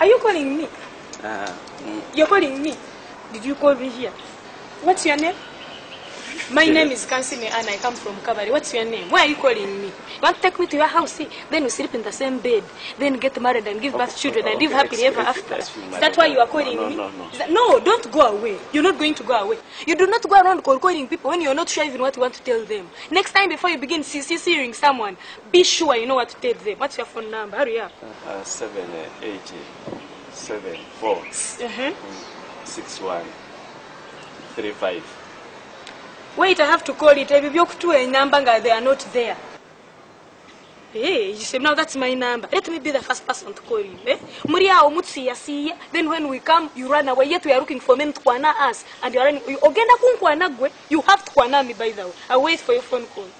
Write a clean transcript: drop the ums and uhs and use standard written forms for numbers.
Are you calling me? You're calling me. Did you call me here? What's your name? My name is Kansime and I come from Kabari. What's your name? Why are you calling me? You want to take me to your house? Then we sleep in the same bed. Then get married and give birth to children and live happily ever after. Is that why you are calling me? No, don't go away. You're not going to go away. You do not go around calling people when you're not sure even what you want to tell them. Next time before you begin seeing someone, be sure you know what to tell them. What's your phone number? Hurry up. 78074 6135. Wait, I have to call it. If you to a number, they are not there. Hey, you say, now that's my number. Let me be the first person to call you. Then when we come, you run away. Yet we are looking for men to kwana us. And you are running. You have to kwana me, by the way. I'll wait for your phone call.